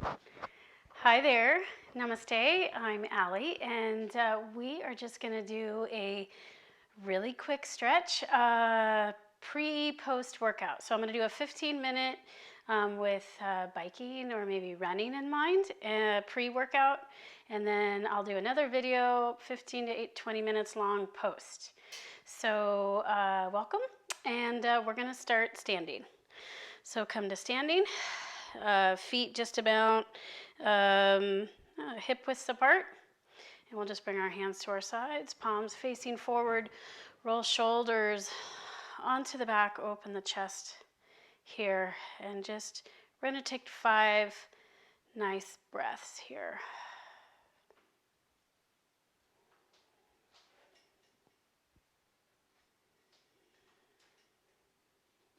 Hi there, namaste. I'm Allie, and we are just going to do a really quick stretch, pre-post workout. So I'm going to do a 15-minute with biking or maybe running in mind, pre-workout, and then I'll do another video, 15 to 20 minutes long post. So welcome, and we're going to start standing. So come to standing, feet just about hip widths apart. And we'll just bring our hands to our sides, palms facing forward, roll shoulders onto the back, open the chest here. And just, we're going to take 5 nice breaths here.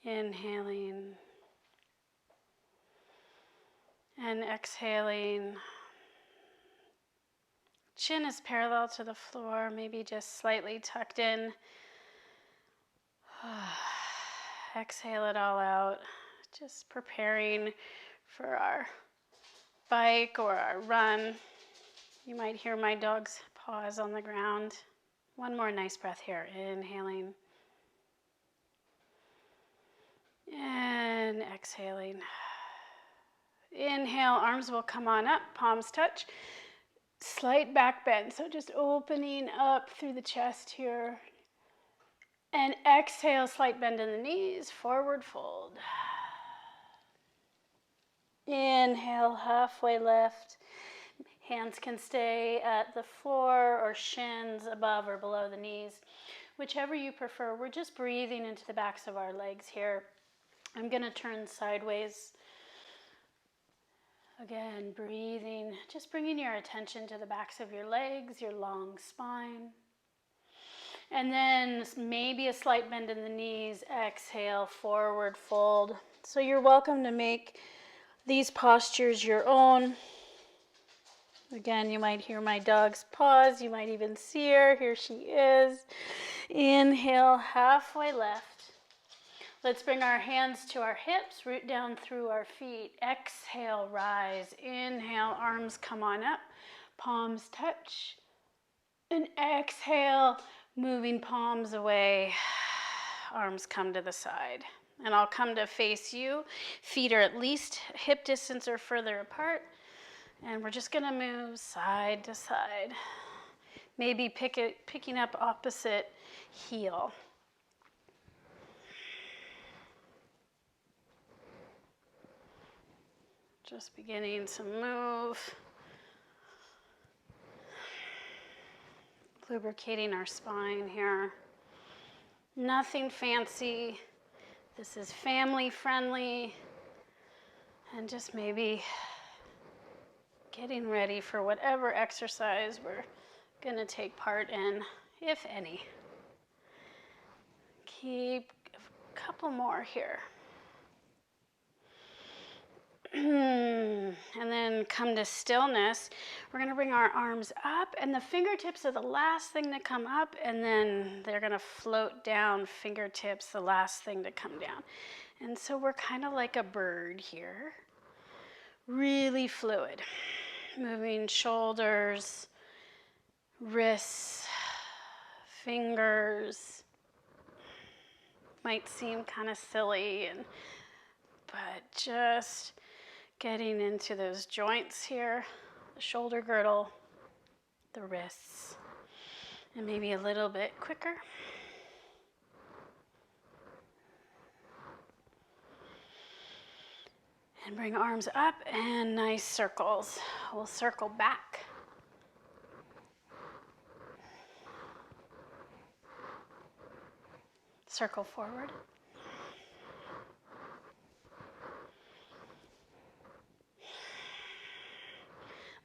Inhaling and exhaling. Chin is parallel to the floor, maybe just slightly tucked in. Exhale it all out, just preparing for our bike or our run. You might hear my dog's paws on the ground. One more nice breath here, inhaling and exhaling. Inhale, arms will come on up, palms touch. Slight back bend, so just opening up through the chest here. And exhale, slight bend in the knees, forward fold. Inhale, halfway lift. Hands can stay at the floor or shins above or below the knees, whichever you prefer. We're just breathing into the backs of our legs here. I'm going to turn sideways. Again, breathing, just bringing your attention to the backs of your legs, your long spine. And then maybe a slight bend in the knees. Exhale, forward fold. So you're welcome to make these postures your own. Again, you might hear my dog's paws. You might even see her. Here she is. Inhale, halfway left. Let's bring our hands to our hips, root down through our feet. Exhale, rise. Inhale, arms come on up. Palms touch. And exhale, moving palms away. Arms come to the side. And I'll come to face you. Feet are at least hip distance or further apart. And we're just going to move side to side. Maybe picking up opposite heel. Just beginning to move. Lubricating our spine here. Nothing fancy. This is family friendly. And just maybe getting ready for whatever exercise we're going to take part in, if any. Keep a couple more here. And then come to stillness. We're going to bring our arms up, and the fingertips are the last thing to come up, and then they're going to float down, fingertips the last thing to come down. And so we're kind of like a bird here. Really fluid. Moving shoulders, wrists, fingers. Might seem kind of silly, but just getting into those joints here, the shoulder girdle, the wrists, and maybe a little bit quicker. And bring arms up and nice circles. We'll circle back. Circle forward.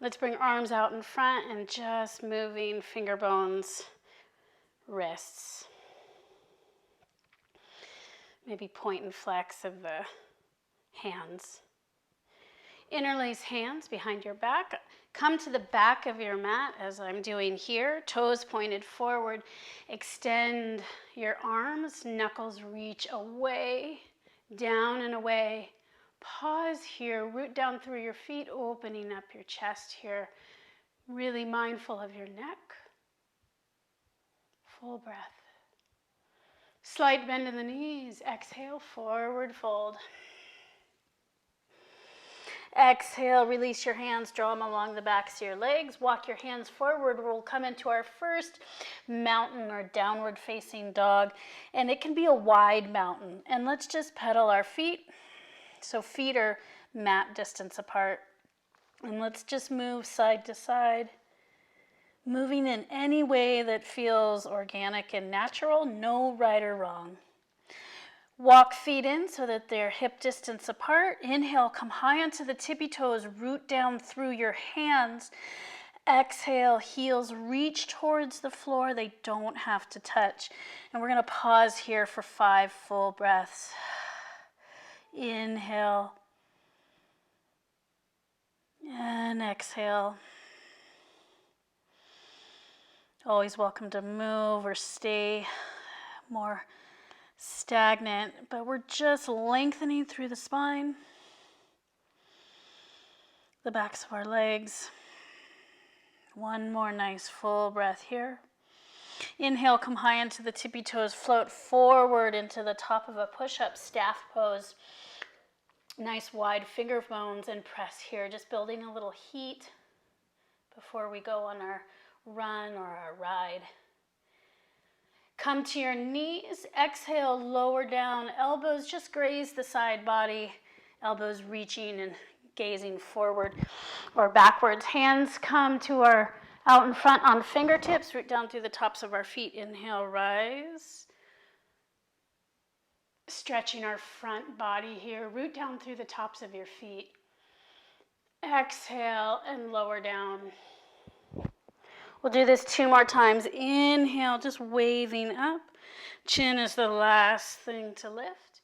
Let's bring arms out in front and just moving finger bones, wrists. Maybe point and flex of the hands. Interlace hands behind your back. Come to the back of your mat as I'm doing here. Toes pointed forward. Extend your arms. Knuckles reach away, down and away. Pause here, root down through your feet, opening up your chest here. Really mindful of your neck. Full breath. Slight bend in the knees. Exhale, forward fold. Exhale, release your hands, draw them along the backs of your legs. Walk your hands forward. We'll come into our first mountain or downward facing dog. And it can be a wide mountain. And let's just pedal our feet. So feet are mat distance apart. And let's just move side to side. Moving in any way that feels organic and natural, no right or wrong. Walk feet in so that they're hip distance apart. Inhale, come high onto the tippy toes, root down through your hands. Exhale, heels reach towards the floor. They don't have to touch. And we're going to pause here for 5 full breaths. Inhale. And exhale. Always welcome to move or stay more stagnant, but we're just lengthening through the spine, the backs of our legs. One more nice full breath here. Inhale, come high into the tippy toes, float forward into the top of a push-up staff pose. Nice wide finger bones and press here, just building a little heat before we go on our run or our ride. Come to your knees, exhale, lower down, elbows just graze the side body, elbows reaching and gazing forward or backwards. Hands come to our out in front on fingertips, root down through the tops of our feet. Inhale, rise. Stretching our front body here, root down through the tops of your feet. Exhale and lower down. We'll do this 2 more times. Inhale, just waving up. Chin is the last thing to lift.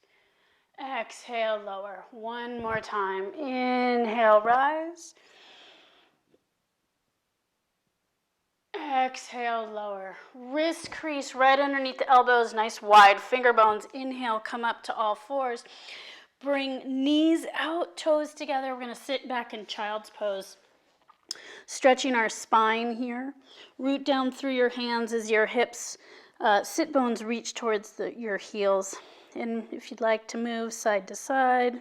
Exhale, lower. 1 more time. Inhale, rise. Exhale, lower. Wrist crease right underneath the elbows. Nice wide finger bones. Inhale, come up to all fours. Bring knees out, toes together. We're going to sit back in child's pose. Stretching our spine here. Root down through your hands as your hips, sit bones reach towards your heels. And if you'd like to move side to side.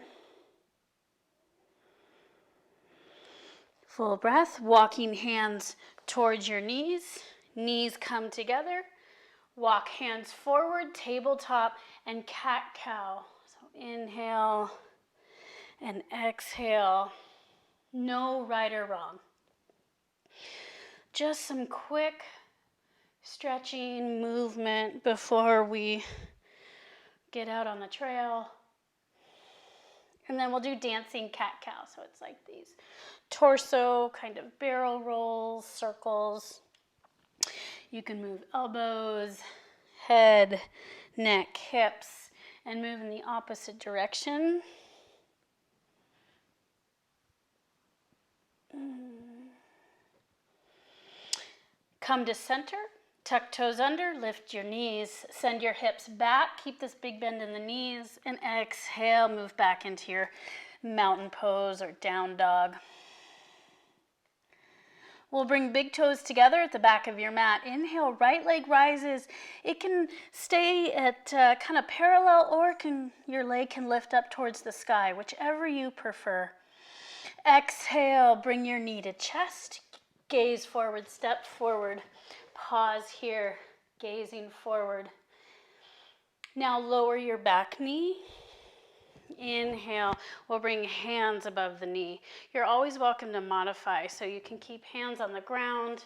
Full breath. Walking hands towards your knees. Knees come together. Walk hands forward, tabletop, and cat-cow. So inhale and exhale. No right or wrong. Just some quick stretching movement before we get out on the trail. And then we'll do dancing cat-cow. So it's like these torso kind of barrel rolls, circles. You can move elbows, head, neck, hips, and move in the opposite direction. Come to center, tuck toes under, lift your knees, send your hips back, keep this big bend in the knees, and exhale, move back into your mountain pose or down dog. We'll bring big toes together at the back of your mat. Inhale, right leg rises. It can stay at kind of parallel, or your leg can lift up towards the sky, whichever you prefer. Exhale, bring your knee to chest. Gaze forward, step forward. Pause here, gazing forward. Now lower your back knee. Inhale, we'll bring hands above the knee. You're always welcome to modify, so you can keep hands on the ground.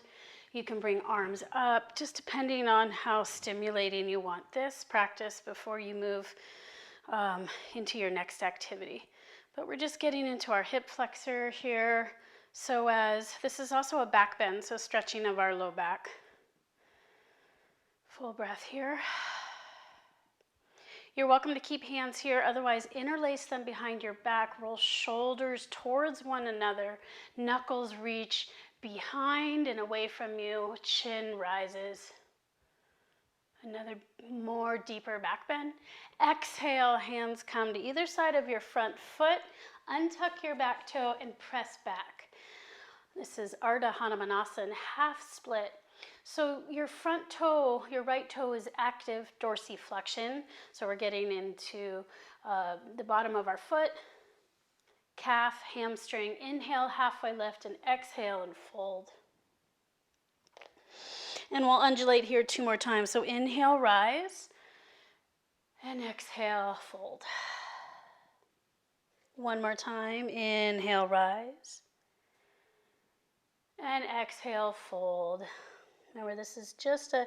You can bring arms up, just depending on how stimulating you want this practice before you move into your next activity. But we're just getting into our hip flexor here. So this is also a back bend, so stretching of our low back. Full breath here. You're welcome to keep hands here, otherwise interlace them behind your back. Roll shoulders towards one another. Knuckles reach behind and away from you. Chin rises. Another more deeper back bend. Exhale, hands come to either side of your front foot. Untuck your back toe and press back. This is Ardha Hanumanasana, half split. So your front toe, your right toe is active dorsiflexion. So we're getting into the bottom of our foot, calf, hamstring. Inhale, halfway lift, and exhale and fold. And we'll undulate here 2 more times. So inhale, rise, and exhale, fold. 1 more time. Inhale, rise, and exhale, fold. Remember, this is just a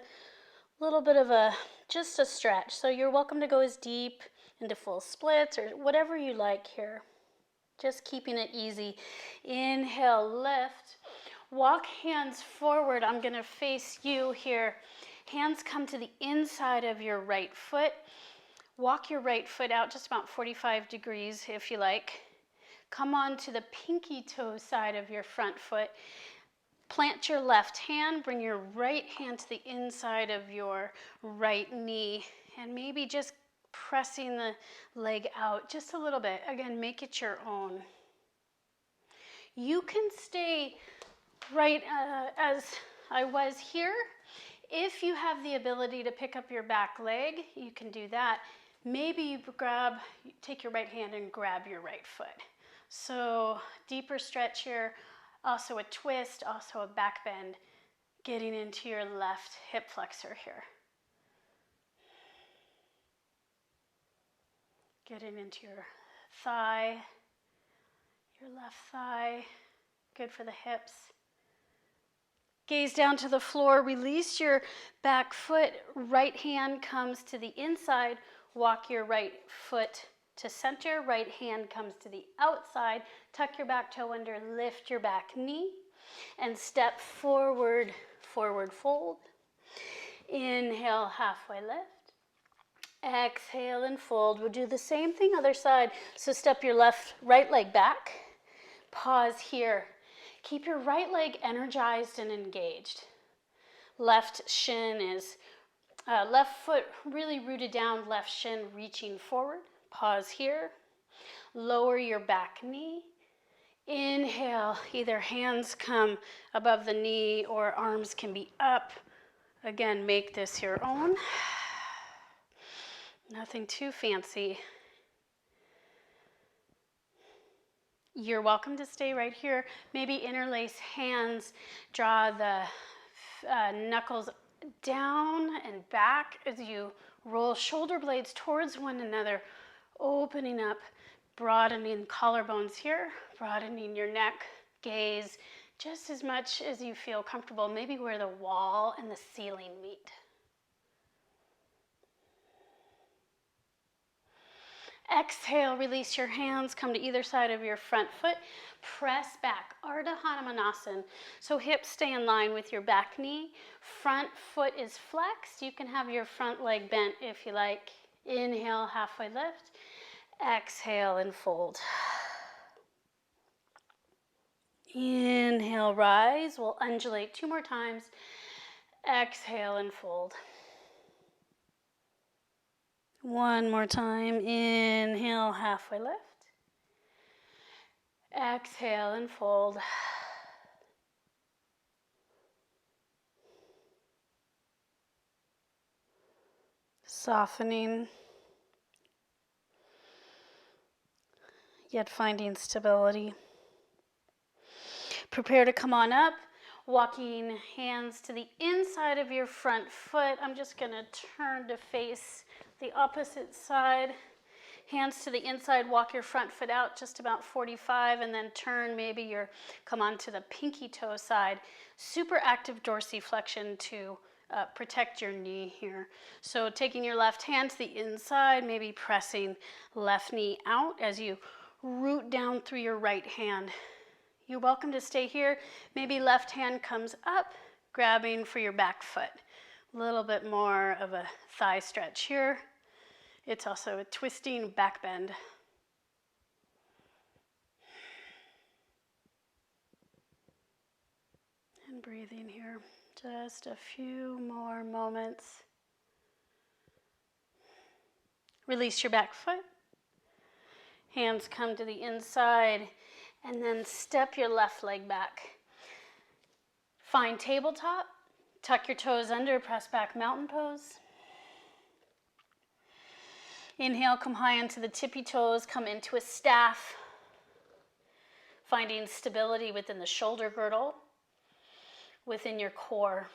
little bit of just a stretch. So you're welcome to go as deep into full splits or whatever you like here. Just keeping it easy. Inhale, lift. Walk hands forward. I'm going to face you here. Hands come to the inside of your right foot. Walk your right foot out just about 45 degrees if you like. Come on to the pinky toe side of your front foot. Plant your left hand. Bring your right hand to the inside of your right knee. And maybe just pressing the leg out just a little bit. Again, make it your own. You can stay right as I was here. If you have the ability to pick up your back leg, you can do that. Maybe you take your right hand and grab your right foot. So deeper stretch here, also a twist, also a back bend, getting into your left hip flexor here. Getting into your thigh, your left thigh, good for the hips. Gaze down to the floor, release your back foot, right hand comes to the inside, walk your right foot to center, right hand comes to the outside, tuck your back toe under, lift your back knee, and step forward, forward fold. Inhale, halfway lift. Exhale and fold. We'll do the same thing other side. So step your right leg back. Pause here. Keep your right leg energized and engaged. Left shin is, left foot really rooted down, left shin reaching forward. Pause here. Lower your back knee. Inhale, either hands come above the knee or arms can be up. Again, make this your own. Nothing too fancy. You're welcome to stay right here. Maybe interlace hands, draw the knuckles down and back as you roll shoulder blades towards one another, opening up, broadening collarbones here, broadening your neck, gaze just as much as you feel comfortable, maybe where the wall and the ceiling meet. Exhale, release your hands, come to either side of your front foot, press back, Ardha Hanumanasana. So hips stay in line with your back knee, front foot is flexed. You can have your front leg bent if you like. Inhale, halfway lift, exhale and fold. Inhale, rise, we'll undulate 2 more times, exhale and fold. 1 more time, inhale, halfway lift. Exhale and fold. Softening, yet finding stability. Prepare to come on up, walking hands to the inside of your front foot. I'm just going to turn to face the opposite side. Hands to the inside, walk your front foot out just about 45 and then turn, come on to the pinky toe side. Super active dorsiflexion to protect your knee here. So taking your left hand to the inside, maybe pressing left knee out as you root down through your right hand. You're welcome to stay here. Maybe left hand comes up, grabbing for your back foot. A little bit more of a thigh stretch here. It's also a twisting back bend. And breathing here. Just a few more moments. Release your back foot. Hands come to the inside, and then step your left leg back. Find tabletop, tuck your toes under, press back mountain pose. Inhale, come high onto the tippy toes, come into a staff. Finding stability within the shoulder girdle, within your core.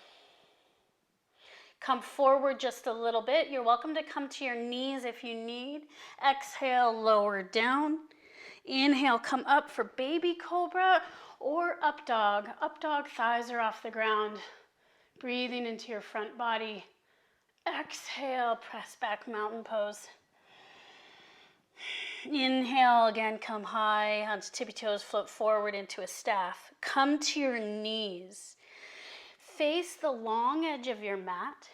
Come forward just a little bit. You're welcome to come to your knees if you need. Exhale, lower down. Inhale, come up for baby cobra or up dog. Up dog, thighs are off the ground. Breathing into your front body. Exhale, press back mountain pose. Inhale, again, come high onto tippy toes, float forward into a staff. Come to your knees. Face the long edge of your mat.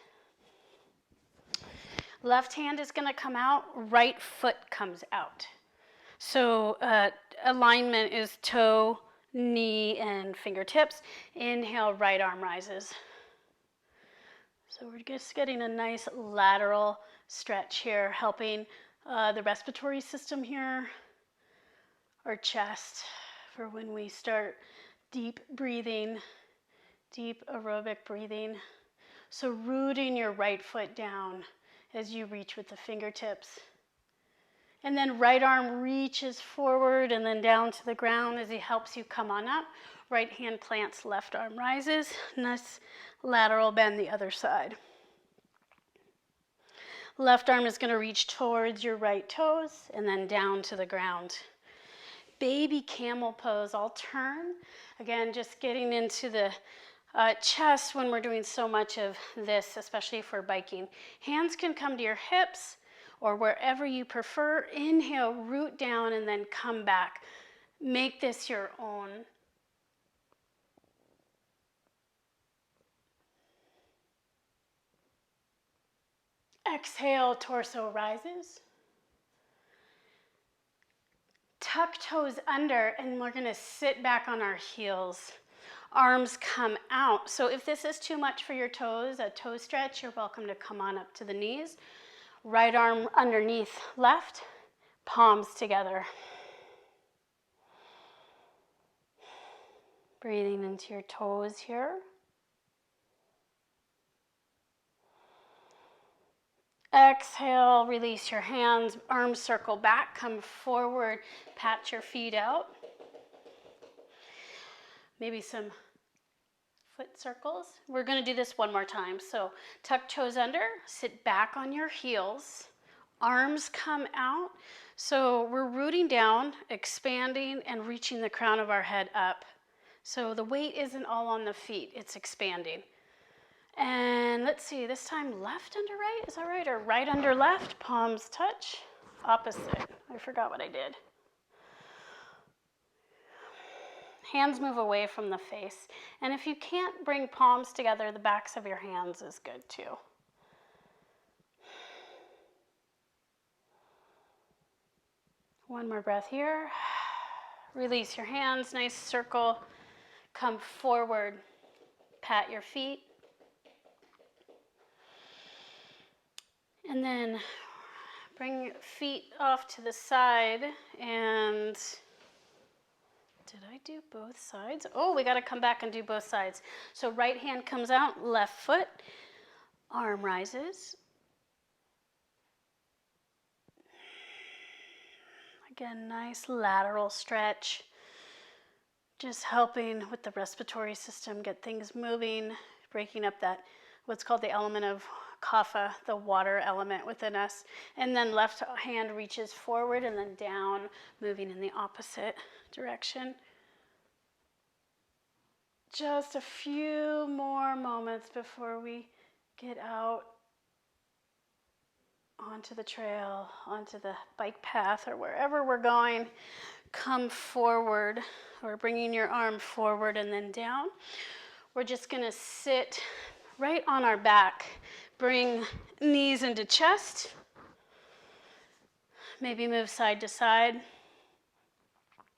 Left hand is going to come out, right foot comes out. So alignment is toe, knee, and fingertips. Inhale, right arm rises. So we're just getting a nice lateral stretch here, helping the respiratory system here, our chest, for when we start deep breathing, deep aerobic breathing. So rooting your right foot down as you reach with the fingertips. And then right arm reaches forward and then down to the ground as he helps you come on up. Right hand plants, left arm rises. Nice lateral bend the other side. Left arm is going to reach towards your right toes and then down to the ground. Baby camel pose. I'll turn. Again, just getting into the chest when we're doing so much of this, especially for biking. Hands can come to your hips or wherever you prefer. Inhale, root down, and then come back. Make this your own. Exhale, torso rises. Tuck toes under, and we're going to sit back on our heels. Arms come out. So if this is too much for your toes, a toe stretch, you're welcome to come on up to the knees. Right arm underneath left, palms together. Breathing into your toes here. Exhale, release your hands, arms circle back, come forward, pat your feet out. Maybe some foot circles. We're going to do this one more time. So tuck toes under, sit back on your heels, arms come out. So we're rooting down, expanding, and reaching the crown of our head up. So the weight isn't all on the feet, it's expanding. And let's see, this time left under right, is that right? Or right under left, palms touch, opposite. I forgot what I did. Hands move away from the face. And if you can't bring palms together, the backs of your hands is good too. One more breath here. Release your hands, nice circle. Come forward, pat your feet. And then bring feet off to the side. And did I do both sides? Oh, we got to come back and do both sides. So right hand comes out, left foot, arm rises. Again, nice lateral stretch. Just helping with the respiratory system, get things moving, breaking up that, what's called the element of kapha, the water element within us. And then left hand reaches forward and then down, moving in the opposite direction. Just a few more moments before we get out onto the trail, onto the bike path, or wherever we're going. Come forward, or bringing your arm forward and then down. We're just going to sit right on our back. Bring knees into chest. Maybe move side to side.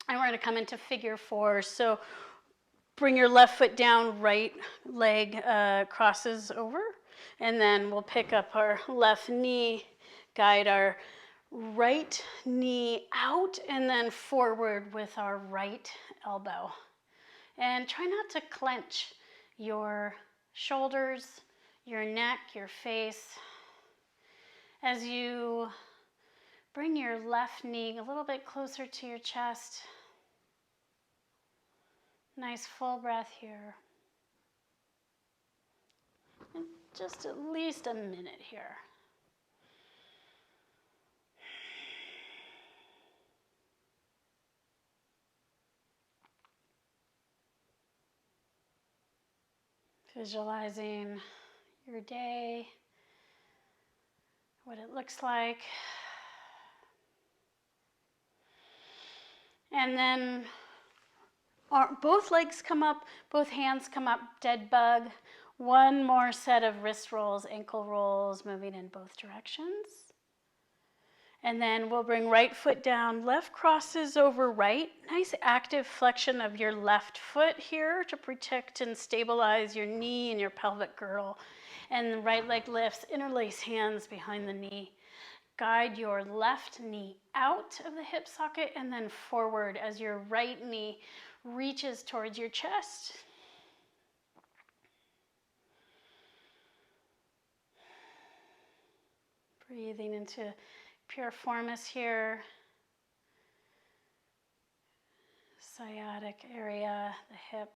And we're going to come into figure four. So bring your left foot down, right leg crosses over. And then we'll pick up our left knee, guide our right knee out and then forward with our right elbow. And try not to clench your shoulders, your neck, your face. As you bring your left knee a little bit closer to your chest. Nice full breath here. And just at least a minute here. Visualizing your day, what it looks like. And then both legs come up, both hands come up, dead bug. One more set of wrist rolls, ankle rolls, moving in both directions. And then we'll bring right foot down, left crosses over right. Nice active flexion of your left foot here to protect and stabilize your knee and your pelvic girdle. And the right leg lifts, interlace hands behind the knee. Guide your left knee out of the hip socket and then forward as your right knee reaches towards your chest. Breathing into piriformis here, sciatic area, the hip.